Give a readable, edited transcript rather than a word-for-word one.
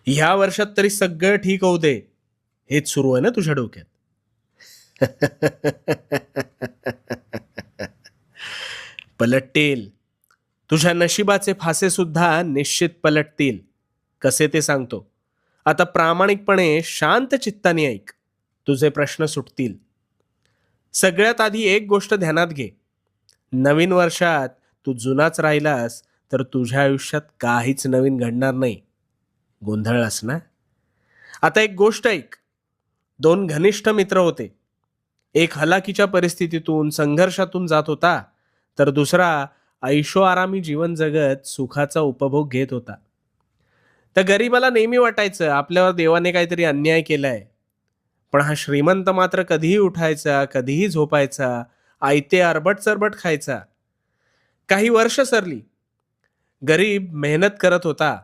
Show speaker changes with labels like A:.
A: ह्या वर्षात तरी सगळं ठीक होऊ दे, हेच सुरू आहे ना तुझ्या डोक्यात. पलटतील. तुझ्या नशिबाचे फासे सुद्धा निश्चित पलटतील. कसे ते सांगतो. आता प्रामाणिकपणे शांत चित्ताने ऐक. तुझे प्रश्न सुटतील. सगळ्यात आधी एक गोष्ट ध्यानात घे. नवीन वर्षात तू जुनाच राहिलास तर तुझ्या आयुष्यात काहीच नवीन घडणार नाही. गोंधळलास ना? आता एक गोष्ट ऐक. दोन घनिष्ठ मित्र होते. एक हलाखीच्या परिस्थितीतून संघर्षातून जात होता, तर दुसरा ऐशोआरामी जीवन जगत सुखाचा उपभोग घेत होता. त्या गरीबाला नेहमी वाटायचं आपल्यावर देवाने काहीतरी अन्याय केलाय. पण हा श्रीमंत मात्र कधीही उठायचा, कधीही झोपायचा, आयते अरबट चरबट खायचा. काही वर्ष सरली. गरीब मेहनत करत होता,